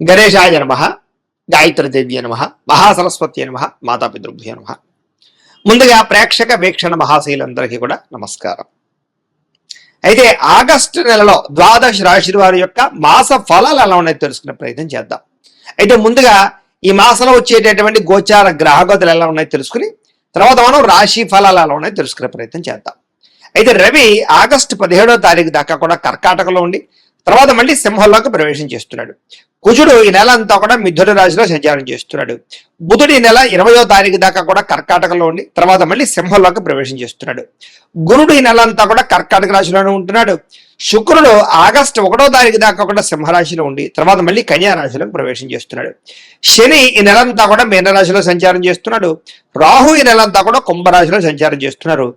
గణేశాయ నమః, గాయత్రీదేవ్య నమః, మహాసరస్వతి నమః, మాతాపితృభ్యో నమః. ముందుగా ప్రేక్షక వీక్షణ మహాశీలందరికీ కూడా నమస్కారం. అయితే ఆగస్టు నెలలో ద్వాదశ రాశి వారి యొక్క మాస ఫలాలు ఎలా ఉన్నాయో తెలుసుకునే ప్రయత్నం చేద్దాం. అయితే ముందుగా ఈ మాసంలో వచ్చేటటువంటి గోచార గ్రహగతులు ఎలా ఉన్నాయో తెలుసుకుని తర్వాత మనం రాశి ఫలాలు ఎలా ఉన్నాయో తెలుసుకునే ప్రయత్నం చేద్దాం. అయితే రవి ఆగస్టు 17వ తారీఖు దాకా కూడా కర్కాటకలో ఉండి తర్వాత మళ్ళీ సింహంలోకి ప్రవేశం చేస్తున్నాడు. కుజుడు ఈ నెల అంతా కూడా మిథున రాశిలో సంచారం చేస్తున్నాడు. బుధుడు ఈ నెల 20వ తారీఖు దాకా కూడా కర్కాటకలో ఉండి తర్వాత మళ్ళీ సింహంలోకి ప్రవేశం చేస్తున్నాడు. గురుడు ఈ నెల అంతా కూడా కర్కాటక రాశిలోనే ఉంటున్నాడు. శుక్రుడు ఆగస్టు 1వ తారీఖు దాకా కూడా సింహరాశిలో ఉండి తర్వాత మళ్ళీ కన్యా రాశిలోకి ప్రవేశం చేస్తున్నాడు. శని ఈ నెలంతా కూడా మీనరాశిలో సంచారం చేస్తున్నాడు. రాహు ఈ నెలంతా కూడా కుంభరాశిలో సంచారం చేస్తున్నారు.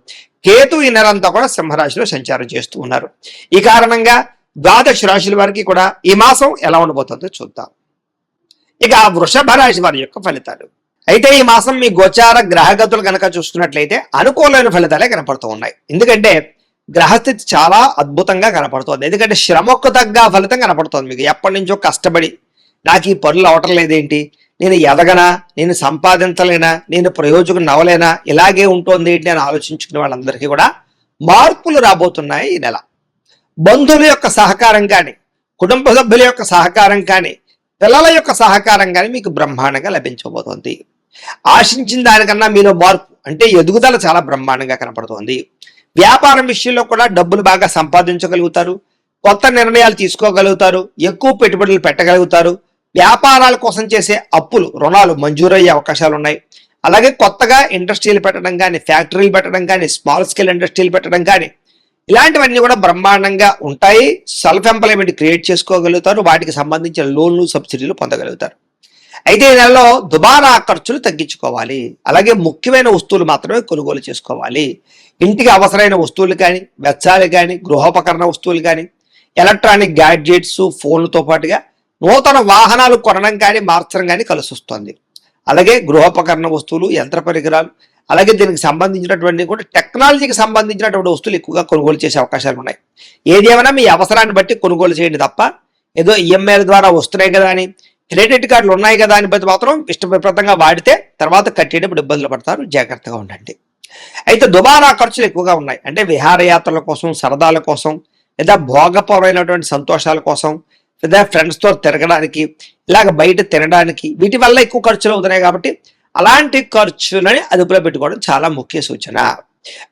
కేతు ఈ నెలంతా కూడా సింహరాశిలో సంచారం చేస్తూ ఉన్నారు. ఈ కారణంగా ద్వాదశ రాశుల వారికి కూడా ఈ మాసం ఎలా ఉండబోతుందో చూద్దాం. ఇక వృషభ రాశి వారి యొక్క ఫలితాలు. అయితే ఈ మాసం మీ గోచార గ్రహగతులు కనుక చూసుకున్నట్లయితే అనుకూలమైన ఫలితాలే కనపడుతూ ఉన్నాయి. ఎందుకంటే గ్రహస్థితి చాలా అద్భుతంగా కనపడుతుంది. ఎందుకంటే శ్రమకు తగ్గ ఫలితం కనపడుతుంది. మీకు ఎప్పటి నుంచో కష్టపడి నాకు ఈ పనులు అవటం లేదేంటి, నేను ఎదగనా, నేను సంపాదించలేనా, నేను ప్రయోజకం నవ్వలేనా, ఇలాగే ఉంటుంది ఏంటి అని ఆలోచించుకునే వాళ్ళందరికీ కూడా మార్పులు రాబోతున్నాయి ఈ నెల. బంధువుల యొక్క సహకారం కానీ, కుటుంబ సభ్యుల యొక్క సహకారం కానీ, పిల్లల యొక్క సహకారం కానీ మీకు బ్రహ్మాండంగా లభించబోతోంది. ఆశించిన దానికన్నా మీలో మార్పు అంటే ఎదుగుదల చాలా బ్రహ్మాండంగా కనపడుతోంది. వ్యాపారం విషయంలో కూడా డబ్బులు బాగా సంపాదించగలుగుతారు. కొత్త నిర్ణయాలు తీసుకోగలుగుతారు. ఎక్కువ పెట్టుబడులు పెట్టగలుగుతారు. వ్యాపారాల కోసం చేసే అప్పులు, రుణాలు మంజూరయ్యే అవకాశాలు ఉన్నాయి. అలాగే కొత్తగా ఇండస్ట్రీలు పెట్టడం కానీ, ఫ్యాక్టరీలు పెట్టడం కానీ, స్మాల్ స్కేల్ ఇండస్ట్రీలు పెట్టడం కానీ ఇలాంటివన్నీ కూడా బ్రహ్మాండంగా ఉంటాయి. సెల్ఫ్ ఎంప్లాయ్మెంట్ క్రియేట్ చేసుకోగలుగుతారు. వాటికి సంబంధించిన లోన్లు, సబ్సిడీలు పొందగలుగుతారు. అయితే ఈ నెలలో దుబారా ఖర్చులు తగ్గించుకోవాలి. అలాగే ముఖ్యమైన వస్తువులు మాత్రమే కొనుగోలు చేసుకోవాలి. ఇంటికి అవసరమైన వస్తువులు కానీ, వెచ్చాలు కానీ, గృహోపకరణ వస్తువులు కానీ, ఎలక్ట్రానిక్ గ్యాడ్జెట్స్, ఫోన్లతో పాటుగా నూతన వాహనాలు కొనడం కానీ, మార్చడం కానీ కలిసి వస్తుంది. అలాగే గృహోపకరణ వస్తువులు, యంత్ర పరికరాలు, అలాగే దీనికి సంబంధించినటువంటి కూడా టెక్నాలజీకి సంబంధించినటువంటి వస్తువులు ఎక్కువగా కొనుగోలు చేసే అవకాశాలు ఉన్నాయి. ఏదేమైనా మీ అవసరాన్ని బట్టి కొనుగోలు చేయండి తప్ప ఏదో ఈఎంఐల ద్వారా వస్తున్నాయి కదా అని, క్రెడిట్ కార్డులు ఉన్నాయి కదా అని బట్టి మాత్రం ఇష్టప్రదంగా వాడితే తర్వాత కట్టేటప్పుడు ఇబ్బందులు పడతారు. జాగ్రత్తగా ఉండండి. అయితే దుబారా ఖర్చులు ఎక్కువగా ఉన్నాయి. అంటే విహారయాత్రల కోసం, సరదాల కోసం, లేదా భోగపరమైనటువంటి సంతోషాల కోసం, లేదా ఫ్రెండ్స్తో తిరగడానికి, ఇలాగ బయట తినడానికి, వీటి వల్ల ఎక్కువ ఖర్చులు అవుతున్నాయి. కాబట్టి అలాంటి ఖర్చులని అదుపులో పెట్టుకోవడం చాలా ముఖ్య సూచన.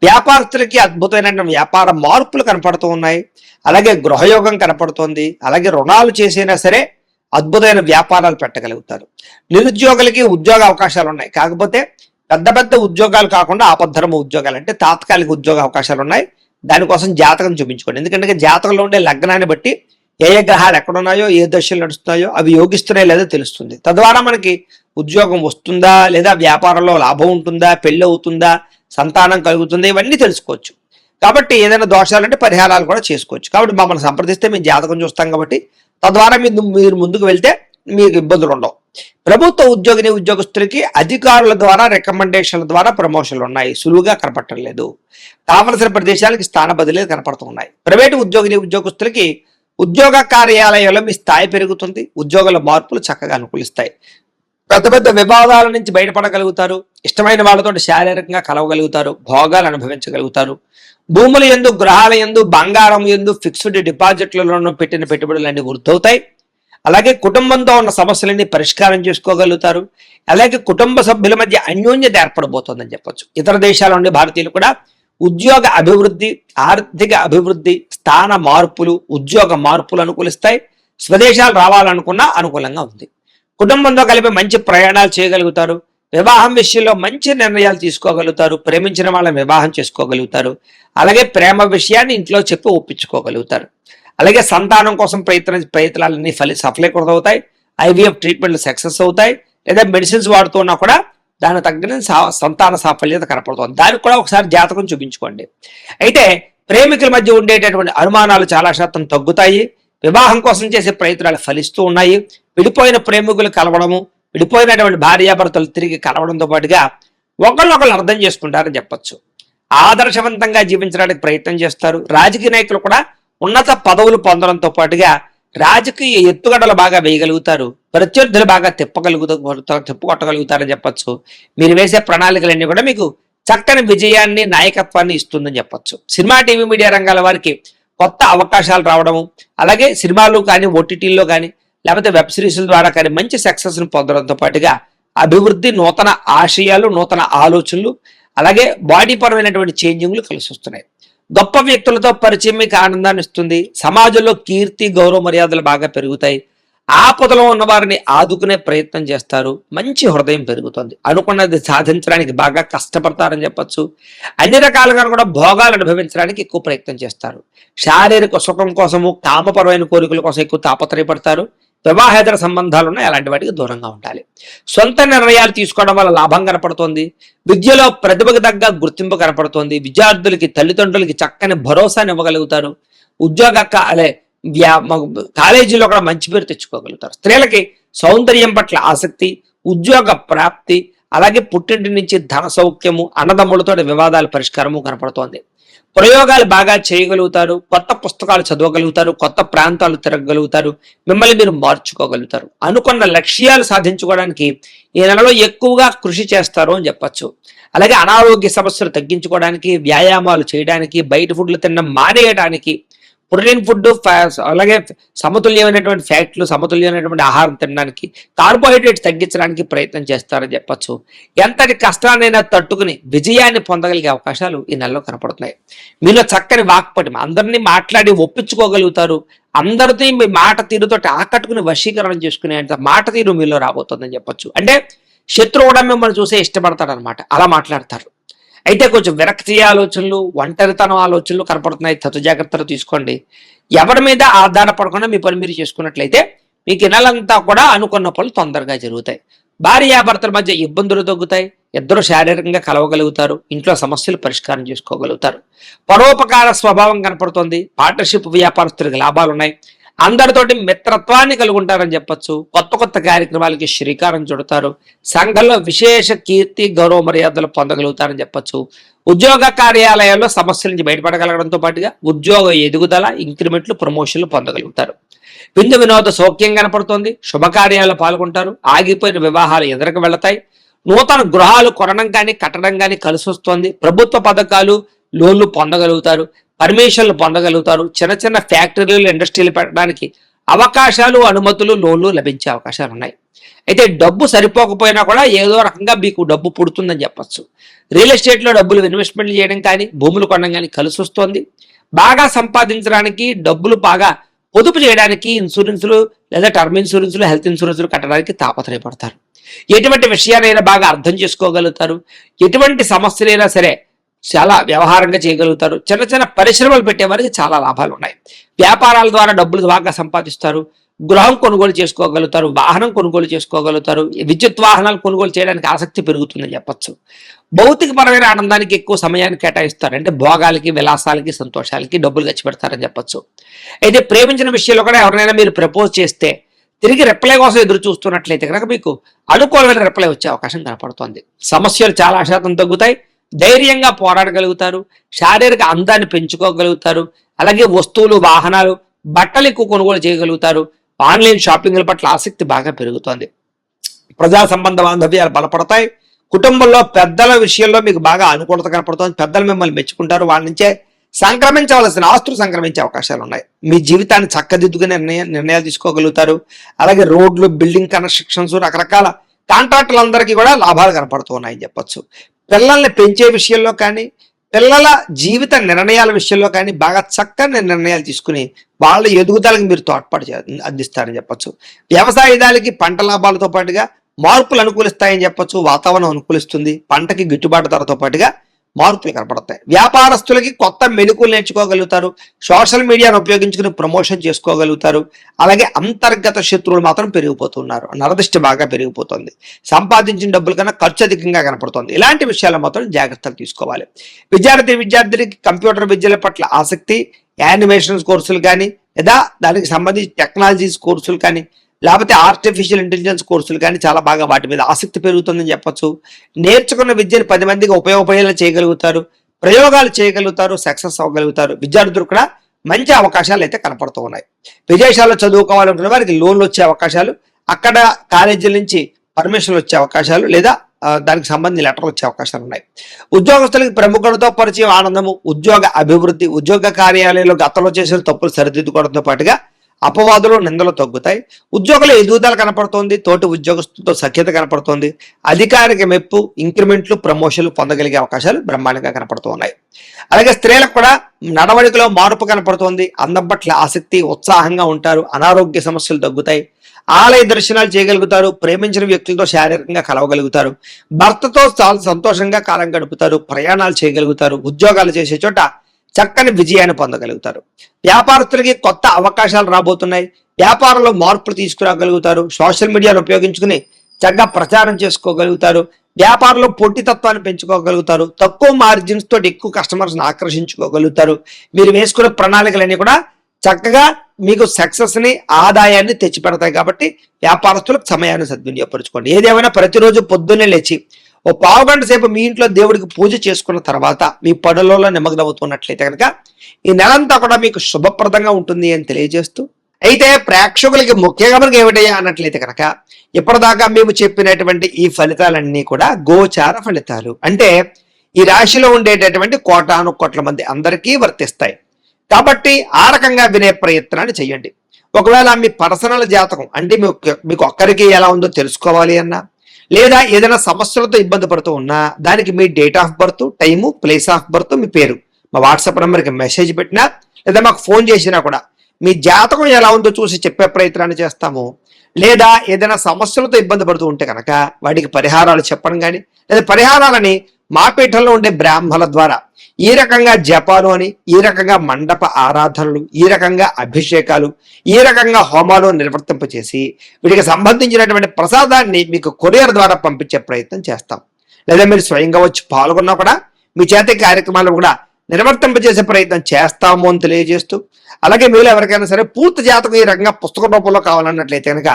వ్యాపారస్తులకి అద్భుతమైన వ్యాపార మార్పులు కనపడుతూ ఉన్నాయి. అలాగే గృహయోగం కనపడుతోంది. అలాగే రుణాలు చేసినా సరే అద్భుతమైన వ్యాపారాలు పెట్టగలుగుతారు. నిరుద్యోగులకి ఉద్యోగ అవకాశాలు ఉన్నాయి. కాకపోతే పెద్ద పెద్ద ఉద్యోగాలు కాకుండా ఆపద్ధర్మ ఉద్యోగాలు అంటే తాత్కాలిక ఉద్యోగ అవకాశాలు ఉన్నాయి. దానికోసం జాతకం చూపించుకోండి. ఎందుకంటే జాతకంలో ఉండే లగ్నాన్ని బట్టి ఏ ఏ గ్రహాలు ఎక్కడున్నాయో, ఏ దశలు నడుస్తున్నాయో అవి యోగిస్తున్నాయో లేదో తెలుస్తుంది. తద్వారా మనకి ఉద్యోగం వస్తుందా, లేదా వ్యాపారంలో లాభం ఉంటుందా, పెళ్ళి అవుతుందా, సంతానం కలుగుతుందా, ఇవన్నీ తెలుసుకోవచ్చు. కాబట్టి ఏదైనా దోషాలంటే పరిహారాలు కూడా చేసుకోవచ్చు. కాబట్టి మమ్మల్ని సంప్రదిస్తే మేము జాతకం చూస్తాం. కాబట్టి తద్వారా మీరు ముందుకు వెళ్తే మీకు ఇబ్బందులు ఉండవు. ప్రభుత్వ ఉద్యోగస్తులకి అధికారుల ద్వారా రికమెండేషన్ల ద్వారా ప్రమోషన్లు ఉన్నాయి. సులువుగా కనపడటం లేదు. కావలసిన ప్రదేశాలకి స్థాన బదిలీలు కనపడుతున్నాయి. ప్రైవేటు ఉద్యోగస్తులకి ఉద్యోగ కార్యాలయంలో మీ స్థాయి పెరుగుతుంది. ఉద్యోగుల మార్పులు చక్కగా అనుకూలిస్తాయి. పెద్ద పెద్ద వివాదాల నుంచి బయటపడగలుగుతారు. ఇష్టమైన వాళ్ళతో శారీరకంగా కలవగలుగుతారు. భోగాలు అనుభవించగలుగుతారు. భూముల యందు, గ్రహాల యందు, బంగారం యందు, ఫిక్స్డ్ డిపాజిట్లలో పెట్టిన పెట్టుబడులన్నీ వృద్ధవుతాయి. అలాగే కుటుంబంతో ఉన్న సమస్యలన్నీ పరిష్కారం చేసుకోగలుగుతారు. అలాగే కుటుంబ సభ్యుల మధ్య అన్యోన్యత ఏర్పడబోతోందని చెప్పొచ్చు. ఇతర దేశాల నుండి భారతీయులు కూడా ఉద్యోగ అభివృద్ధి, ఆర్థిక అభివృద్ధి, స్థాన మార్పులు, ఉద్యోగ మార్పులు అనుకూలిస్తాయి. స్వదేశాలు రావాలనుకున్నా అనుకూలంగా ఉంది. కుటుంబంతో కలిపి మంచి ప్రయాణాలు చేయగలుగుతారు. వివాహం విషయంలో మంచి నిర్ణయాలు తీసుకోగలుగుతారు. ప్రేమించిన వాళ్ళని వివాహం చేసుకోగలుగుతారు. అలాగే ప్రేమ విషయాన్ని ఇంట్లో చెప్పి ఒప్పించుకోగలుగుతారు. అలాగే సంతానం కోసం ప్రయత్నాలన్నీ సఫలీకృతమవుతాయి. ఐవీఎఫ్ ట్రీట్మెంట్లు సక్సెస్ అవుతాయి. లేదా మెడిసిన్స్ వాడుతున్నా కూడా దానికి తగ్గిన సంతాన సాఫల్యత కనపడుతుంది. దానికి కూడా ఒకసారి జాతకం చూపించుకోండి. అయితే ప్రేమికుల మధ్య ఉండేటటువంటి అనుమానాలు చాలా శాతం తగ్గుతాయి. వివాహం కోసం చేసే ప్రయత్నాలు ఫలిస్తూ ఉన్నాయి. విడిపోయిన ప్రేమికులు కలవడము, విడిపోయినటువంటి భార్యాభర్తలు తిరిగి కలవడంతో పాటుగా ఒకళ్ళొకళ్ళు అర్థం చేసుకుంటారని చెప్పొచ్చు. ఆదర్శవంతంగా జీవించడానికి ప్రయత్నం చేస్తారు. రాజకీయ నాయకులు కూడా ఉన్నత పదవులు పొందడంతో పాటుగా రాజకీయ ఎత్తుగడలు బాగా వేయగలుగుతారు, ప్రత్యర్థులు బాగా తిప్పుకొట్టగలుగుతారని చెప్పొచ్చు. మీరు వేసే ప్రణాళికలన్నీ కూడా మీకు చక్కని విజయాన్ని, నాయకత్వాన్ని ఇస్తుందని చెప్పొచ్చు. సినిమా, టీవీ, మీడియా రంగాల వారికి కొత్త అవకాశాలు రావడము, అలాగే సినిమాలు కానీ, ఓటీటీల్లో కానీ, లేకపోతే వెబ్ సిరీస్ల ద్వారా కానీ మంచి సక్సెస్ను పొందడంతో పాటుగా అభివృద్ధి, నూతన ఆశయాలు, నూతన ఆలోచనలు, అలాగే బాడీ పరమైనటువంటి చేంజింగ్లు కలిసి వస్తున్నాయి. గొప్ప వ్యక్తులతో పరిచయం మీకు ఆనందాన్ని ఇస్తుంది. సమాజంలో కీర్తి, గౌరవ మర్యాదలు బాగా పెరుగుతాయి. ఆపదలో ఉన్న వారిని ఆదుకునే ప్రయత్నం చేస్తారు. మంచి హృదయం పెరుగుతుంది. అనుకున్నది సాధించడానికి బాగా కష్టపడతారని చెప్పొచ్చు. అన్ని రకాలుగా కూడా భోగాలు అనుభవించడానికి ఎక్కువ ప్రయత్నం చేస్తారు. శారీరక సుఖం కోసము, కామపరమైన కోరికల కోసం ఎక్కువ తాపత్రయపడతారు. వివాహేతర సంబంధాలు ఉన్నాయి, అలాంటి వాటికి దూరంగా ఉండాలి. సొంత నిర్ణయాలు తీసుకోవడం వల్ల లాభం కనపడుతోంది. విద్యలో ప్రతిభకు తగ్గ గుర్తింపు కనపడుతోంది. విద్యార్థులకి, తల్లిదండ్రులకి చక్కని భరోసాని ఇవ్వగలుగుతారు. ఉద్యోగ కాలేజీలో కూడా మంచి పేరు తెచ్చుకోగలుగుతారు. స్త్రీలకి సౌందర్యం పట్ల ఆసక్తి, ఉద్యోగ ప్రాప్తి, అలాగే పుట్టింటి నుంచి ధన సౌఖ్యము, అన్నదమ్ములతో వివాదాల పరిష్కారము కనపడుతోంది. ప్రయోగాలు బాగా చేయగలుగుతారు. కొత్త పుస్తకాలు చదవగలుగుతారు. కొత్త ప్రాంతాలు తిరగగలుగుతారు. మిమ్మల్ని మీరు మార్చుకోగలుగుతారు. అనుకున్న లక్ష్యాలు సాధించుకోవడానికి ఈ నెలలో ఎక్కువగా కృషి చేస్తారు అని చెప్పచ్చు. అలాగే అనారోగ్య సమస్యలు తగ్గించుకోవడానికి, వ్యాయామాలు చేయడానికి, బయట ఫుడ్లు తినడం మానేయడానికి, ప్రోటీన్ ఫుడ్, అలాగే సమతుల్యమైనటువంటి ఫ్యాట్లు, సమతుల్యమైనటువంటి ఆహారం తినడానికి, కార్బోహైడ్రేట్స్ తగ్గించడానికి ప్రయత్నం చేస్తారని చెప్పచ్చు. ఎంతటి కష్టాన్నైనా తట్టుకుని విజయాన్ని పొందగలిగే అవకాశాలు ఈ నెలలో కనపడుతున్నాయి. మీలో చక్కని వాక్పటిమ, అందరినీ మాట్లాడి ఒప్పించుకోగలుగుతారు. అందరినీ మీ మాట తీరుతో ఆకట్టుకుని వశీకరణం చేసుకునే మాట తీరు మీలో రాబోతుందని చెప్పొచ్చు. అంటే శత్రువు కూడా మిమ్మల్ని చూసే ఇష్టపడతాడు అనమాట, అలా మాట్లాడతారు. అయితే కొంచెం విరక్తి ఆలోచనలు, ఒంటరితనం ఆలోచనలు కనపడుతున్నాయి. తగు జాగ్రత్తలు తీసుకోండి. ఎవరి మీద ఆధారపడకుండా మీ పని మీరు చేసుకున్నట్లయితే మీకు ఈ నెలంతా కూడా అనుకున్న పనులు తొందరగా జరుగుతాయి. భార్యాభర్తల మధ్య ఇబ్బందులు తగ్గుతాయి. ఇద్దరు శారీరకంగా కలవగలుగుతారు. ఇంట్లో సమస్యలు పరిష్కారం చేసుకోగలుగుతారు. పరోపకార స్వభావం కనపడుతుంది. పార్ట్నర్షిప్ వ్యాపారస్తులకు లాభాలు ఉన్నాయి. అందరితోటి మిత్రత్వాన్ని కలుగుంటారని చెప్పొచ్చు. కొత్త కొత్త కార్యక్రమాలకి శ్రీకారం చుడతారు. సంఘంలో విశేష కీర్తి, గౌరవ మర్యాదలు పొందగలుగుతారని చెప్పొచ్చు. ఉద్యోగ కార్యాలయాల్లో సమస్యల నుంచి బయటపడగలగడంతో పాటుగా ఉద్యోగ ఎదుగుదల, ఇంక్రిమెంట్లు, ప్రమోషన్లు పొందగలుగుతారు. విందు వినోద సౌఖ్యం కనపడుతుంది. శుభకార్యాల్లో పాల్గొంటారు. ఆగిపోయిన వివాహాలు ఎదురుకు వెళతాయి. నూతన గృహాలు కొనడం కానీ, కట్టడం కానీ కలిసి వస్తుంది. ప్రభుత్వ పథకాలు, లోన్లు పొందగలుగుతారు. పర్మిషన్లు పొందగలుగుతారు. చిన్న చిన్న ఫ్యాక్టరీలు, ఇండస్ట్రీలు పెట్టడానికి అవకాశాలు, అనుమతులు, లోన్లు లభించే అవకాశాలు ఉన్నాయి. అయితే డబ్బు సరిపోకపోయినా కూడా ఏదో రకంగా మీకు డబ్బు పుడుతుందని చెప్పచ్చు. రియల్ ఎస్టేట్లో డబ్బులు ఇన్వెస్ట్మెంట్లు చేయడం కానీ, భూములు కొనడం కానీ కలిసి వస్తుంది. బాగా సంపాదించడానికి, డబ్బులు బాగా పొదుపు చేయడానికి ఇన్సూరెన్సులు లేదా టర్మ్ ఇన్సూరెన్సులు, హెల్త్ ఇన్సూరెన్సులు కట్టడానికి తాపత్రయపడతారు. ఎటువంటి విషయాలైనా బాగా అర్థం చేసుకోగలుగుతారు. ఎటువంటి సమస్యలైనా సరే చాలా వ్యవహారంగా చేయగలుగుతారు. చిన్న చిన్న పరిశ్రమలు పెట్టే వారికి చాలా లాభాలు ఉన్నాయి. వ్యాపారాల ద్వారా డబ్బులు బాగా సంపాదిస్తారు. గృహం కొనుగోలు చేసుకోగలుగుతారు. వాహనం కొనుగోలు చేసుకోగలుగుతారు. విద్యుత్ వాహనాలు కొనుగోలు చేయడానికి ఆసక్తి పెరుగుతుందని చెప్పచ్చు. భౌతికపరమైన ఆనందానికి ఎక్కువ సమయాన్ని కేటాయిస్తారు. అంటే భోగాలకి, విలాసాలకి, సంతోషాలకి డబ్బులు ఖర్చు పెడతారని చెప్పచ్చు. అయితే ప్రేమించిన విషయంలో కూడా ఎవరైనా మీరు ప్రపోజ్ చేస్తే తిరిగి రిప్లై కోసం ఎదురు చూస్తున్నట్లయితే కనుక మీకు అనుకూలమైన రిప్లై వచ్చే అవకాశం కనపడుతోంది. సమస్యలు చాలా శాతం తగ్గుతాయి. ధైర్యంగా పోరాడగలుగుతారు. శారీరక అందాన్ని పెంచుకోగలుగుతారు. అలాగే వస్తువులు, వాహనాలు, బట్టలు ఎక్కువ కొనుగోలు చేయగలుగుతారు. ఆన్లైన్ షాపింగ్ల పట్ల ఆసక్తి బాగా పెరుగుతోంది. ప్రజా సంబంధ బాంధవ్యాలు బలపడతాయి. కుటుంబంలో పెద్దల విషయంలో మీకు బాగా అనుకూలత కనపడుతోంది. పెద్దలు మిమ్మల్ని మెచ్చుకుంటారు. వాళ్ళ నుంచే సంక్రమించవలసిన ఆస్తులు సంక్రమించే అవకాశాలు ఉన్నాయి. మీ జీవితాన్ని చక్కదిద్దుకునే నిర్ణయాలు తీసుకోగలుగుతారు. అలాగే రోడ్లు, బిల్డింగ్ కన్స్ట్రక్షన్స్, రకరకాల కాంట్రాక్టులందరికీ కూడా లాభాలు కనపడుతున్నాయని చెప్పొచ్చు. పిల్లల్ని పెంచే విషయంలో కానీ, పిల్లల జీవిత నిర్ణయాల విషయంలో కానీ బాగా చక్కని నిర్ణయాలు తీసుకుని వాళ్ళ ఎదుగుదలకు మీరు తోడ్పాటు అందిస్తారని చెప్పొచ్చు. వ్యవసాయదానికి పంట లాభాలతో పాటుగా మార్పులు అనుకూలిస్తాయని చెప్పొచ్చు. వాతావరణం అనుకూలిస్తుంది. పంటకి గిట్టుబాటు ధరతో పాటుగా మార్పులు కనపడతాయి. వ్యాపారస్తులకి కొత్త మెళుకులు నేర్చుకోగలుగుతారు. సోషల్ మీడియాను ఉపయోగించుకుని ప్రమోషన్ చేసుకోగలుగుతారు. అలాగే అంతర్గత శత్రువులు మాత్రం పెరిగిపోతున్నారు. నరదిష్టి బాగా పెరిగిపోతుంది. సంపాదించిన డబ్బుల కన్నా ఖర్చు అధికంగా కనపడుతుంది. ఇలాంటి విషయాల్లో మాత్రం జాగ్రత్తలు తీసుకోవాలి. విద్యార్థికి కంప్యూటర్ విద్యల పట్ల ఆసక్తి, యానిమేషన్స్ కోర్సులు కానీ, లేదా దానికి సంబంధించి టెక్నాలజీస్ కోర్సులు కానీ, లేకపోతే ఆర్టిఫిషియల్ ఇంటెలిజెన్స్ కోర్సులు కానీ చాలా బాగా వాటి మీద ఆసక్తి పెరుగుతుందని చెప్పొచ్చు. నేర్చుకున్న విద్యను 10 మందికి ఉపయోగపడేలా చేయగలుగుతారు. ప్రయోగాలు చేయగలుగుతారు. సక్సెస్ అవ్వగలుగుతారు. విద్యార్థులు కూడా మంచి అవకాశాలు అయితే కనపడుతూ ఉన్నాయి. విదేశాల్లో చదువుకోవాలనుకున్న వారికి లోన్లు వచ్చే అవకాశాలు, అక్కడ కాలేజీల నుంచి పర్మిషన్లు వచ్చే అవకాశాలు, లేదా దానికి సంబంధించిన లెటర్లు వచ్చే అవకాశాలు ఉన్నాయి. ఉద్యోగస్తులకి ప్రముఖులతో పరిచయం, ఆనందము, ఉద్యోగ అభివృద్ధి, ఉద్యోగ కార్యాలయంలో గతంలో చేసిన తప్పులు సరిదిద్దుకోవడంతో పాటుగా అపవాదులు, నిందలు తగ్గుతాయి. ఉద్యోగుల ఎదుగుదల కనపడుతోంది. తోటి ఉద్యోగస్తులతో సఖ్యత కనపడుతోంది. అధికారిక మెప్పు, ఇంక్రిమెంట్లు, ప్రమోషన్లు పొందగలిగే అవకాశాలు బ్రహ్మాండంగా కనపడుతూ ఉన్నాయి. అలాగే స్త్రీలకు కూడా నడవడికలో మార్పు కనపడుతోంది. అందం పట్ల ఆసక్తి, ఉత్సాహంగా ఉంటారు. అనారోగ్య సమస్యలు తగ్గుతాయి. ఆలయ దర్శనాలు చేయగలుగుతారు. ప్రేమించిన వ్యక్తులతో శారీరకంగా కలవగలుగుతారు. భర్తతో చాలా సంతోషంగా కాలం గడుపుతారు. ప్రయాణాలు చేయగలుగుతారు. ఉద్యోగాలు చేసే చోట చక్కని విజయాన్ని పొందగలుగుతారు. వ్యాపారస్తులకి కొత్త అవకాశాలు రాబోతున్నాయి. వ్యాపారంలో మార్పులు తీసుకురాగలుగుతారు. సోషల్ మీడియాను ఉపయోగించుకుని చక్కగా ప్రచారం చేసుకోగలుగుతారు. వ్యాపారంలో పోటీతత్వాన్ని పెంచుకోగలుగుతారు. తక్కువ మార్జిన్స్ తోటి ఎక్కువ కస్టమర్స్ని ఆకర్షించుకోగలుగుతారు. మీరు వేసుకునే ప్రణాళికలన్నీ కూడా చక్కగా మీకు సక్సెస్ ని, ఆదాయాన్ని తెచ్చిపెడతాయి. కాబట్టి వ్యాపారస్తులకు సమయాన్ని సద్వినియోగపరచుకోండి. ఏదేమైనా ప్రతిరోజు పొద్దున్నే లేచి ఓ పావుగంట సేపు మీ ఇంట్లో దేవుడికి పూజ చేసుకున్న తర్వాత మీ పనులలో నిమగ్నమవుతున్నట్లయితే కనుక ఈ నెలంతా కూడా మీకు శుభప్రదంగా ఉంటుంది అని తెలియజేస్తూ, అయితే ప్రేక్షకులకి ముఖ్యంగా మనకి ఏమిటయ్యా అన్నట్లయితే కనుక ఇప్పటిదాకా మేము చెప్పినటువంటి ఈ ఫలితాలన్నీ కూడా గోచార ఫలితాలు. అంటే ఈ రాశిలో ఉండేటటువంటి కోటాను కోట్ల మంది అందరికీ వర్తిస్తాయి. కాబట్టి ఆ రకంగా వినే ప్రయత్నాన్ని చేయండి. ఒకవేళ మీ పర్సనల్ జాతకం అంటే మీకు ఒక్కరికి ఎలా ఉందో తెలుసుకోవాలి అన్నా, లేదా ఏదైనా సమస్యలతో ఇబ్బంది పడుతూ ఉన్నా, దానికి మీ date of birth, time, place of birth, మీ పేరు మా వాట్సాప్ నెంబర్కి మెసేజ్ పెట్టినా, లేదా మాకు ఫోన్ చేసినా కూడా మీ జాతకం ఎలా ఉందో చూసి చెప్పే ప్రయత్నాన్ని చేస్తాము. లేదా ఏదైనా సమస్యలతో ఇబ్బంది పడుతూ ఉంటే కనుక వాటికి పరిహారాలు చెప్పడం కానీ, లేదా పరిహారాలని మా పీఠంలో ఉండే బ్రాహ్మణుల ద్వారా ఈ రకంగా జపాలు అని, ఈ రకంగా మండప ఆరాధనలు, ఈ రకంగా అభిషేకాలు, ఈ రకంగా హోమాలు నిర్వర్తింపచేసి వీటికి సంబంధించినటువంటి ప్రసాదాన్ని మీకు కొరియర్ ద్వారా పంపించే ప్రయత్నం చేస్తాం. లేదా మీరు స్వయంగా వచ్చి పాల్గొన్నా కూడా మీ చేత కార్యక్రమాలు కూడా నిర్వర్తింపజేసే ప్రయత్నం చేస్తాము అని తెలియజేస్తూ, అలాగే మీరు ఎవరికైనా సరే పూర్తి జాతకం ఈ రకంగా పుస్తక రూపంలో కావాలన్నట్లయితే కనుక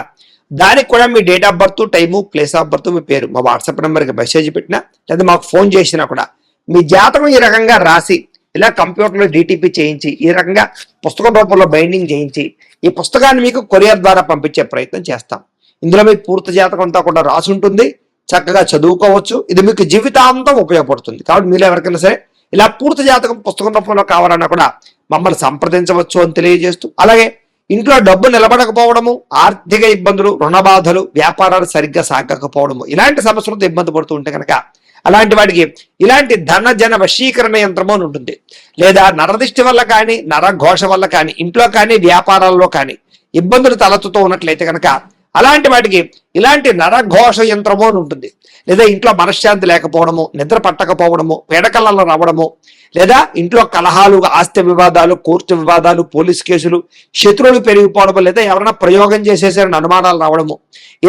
దానికి కూడా మీ date of birth, time, place of birth, మీ పేరు మా వాట్సాప్ నెంబర్కి మెసేజ్ పెట్టినా, లేదా మాకు ఫోన్ చేసినా కూడా మీ జాతకం ఈ రకంగా రాసి ఇలా కంప్యూటర్లో డిటిపి చేయించి ఈ రకంగా పుస్తక రూపంలో బైండింగ్ చేయించి ఈ పుస్తకాన్ని మీకు కొరియర్ ద్వారా పంపించే ప్రయత్నం చేస్తాం. ఇందులో మీ పూర్తి జాతకం అంతా కూడా రాసి ఉంటుంది. చక్కగా చదువుకోవచ్చు. ఇది మీకు జీవితాంతం ఉపయోగపడుతుంది. కాబట్టి మీరు ఎవరికైనా సరే ఇలా పూర్తి జాతకం పుస్తకం రూపంలో కావాలన్నా కూడా మమ్మల్ని సంప్రదించవచ్చు అని తెలియజేస్తూ, అలాగే ఇంట్లో డబ్బు నిలబడకపోవడము, ఆర్థిక ఇబ్బందులు, రుణ బాధలు, వ్యాపారాలు సరిగ్గా సాగకపోవడము, ఇలాంటి సమస్యలతో ఇబ్బంది పడుతూ ఉంటే కనుక అలాంటి వాటికి ఇలాంటి ధన జన వశీకరణ యంత్రము అని ఉంటుంది. లేదా నరదిష్టి వల్ల కానీ, నరఘోష వల్ల కానీ, ఇంట్లో కానీ వ్యాపారాల్లో కానీ ఇబ్బందులు తలెత్తుతూ ఉన్నట్లయితే కనుక అలాంటి వాటికి ఇలాంటి నరఘోష యంత్రము అని ఉంటుంది. లేదా ఇంట్లో మనశ్శాంతి లేకపోవడము, నిద్ర పట్టకపోవడము, పేడకలలో రావడము, లేదా ఇంట్లో కలహాలు, ఆస్తి వివాదాలు, కోర్టు వివాదాలు, పోలీస్ కేసులు, శత్రువులు పెరిగిపోవడము, లేదా ఎవరైనా ప్రయోగం చేసేసారని అనుమానాలు రావడము,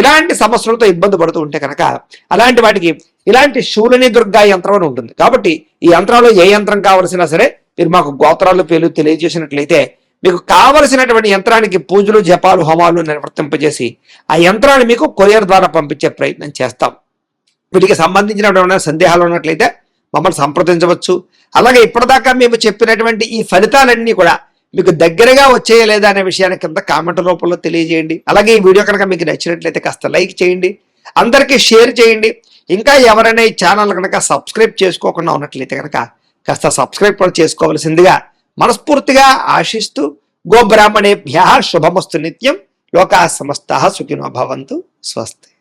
ఇలాంటి సమస్యలతో ఇబ్బంది పడుతూ ఉంటే కనుక అలాంటి వాటికి ఇలాంటి శూలిని దుర్గా యంత్రం అని ఉంటుంది. కాబట్టి ఈ యంత్రాలు ఏ యంత్రం కావలసినా సరే మీరు మాకు గోత్రాలు పేర్లు తెలియజేసినట్లయితే మీకు కావలసినటువంటి యంత్రానికి పూజలు, జపాలు, హోమాలు నిర్వర్తింపజేసి ఆ యంత్రాన్ని మీకు కొరియర్ ద్వారా పంపించే ప్రయత్నం చేస్తాం. వీటికి సంబంధించిన సందేహాలు ఉన్నట్లయితే మమ్మల్ని సంప్రదించవచ్చు. అలాగే ఇప్పటిదాకా మేము చెప్పినటువంటి ఈ ఫలితాలన్నీ కూడా మీకు దగ్గరగా వచ్చేయ లేదా అనే విషయాన్ని కింద కామెంట్ రూపంలో తెలియజేయండి. అలాగే ఈ వీడియో కనుక మీకు నచ్చినట్లయితే కాస్త లైక్ చేయండి, అందరికీ షేర్ చేయండి. ఇంకా ఎవరైనా ఈ ఛానల్ కనుక సబ్స్క్రైబ్ చేసుకోకుండా ఉన్నట్లయితే కనుక కాస్త సబ్స్క్రైబ్ కూడా చేసుకోవాల్సిందిగా మనస్ఫూర్తిగా ఆశిస్తూ, గోబ్రాహ్మణేభ్యః శుభమస్తు నిత్యం, లోకాః సమస్తాః సుఖినో భవంతు. స్వస్తి.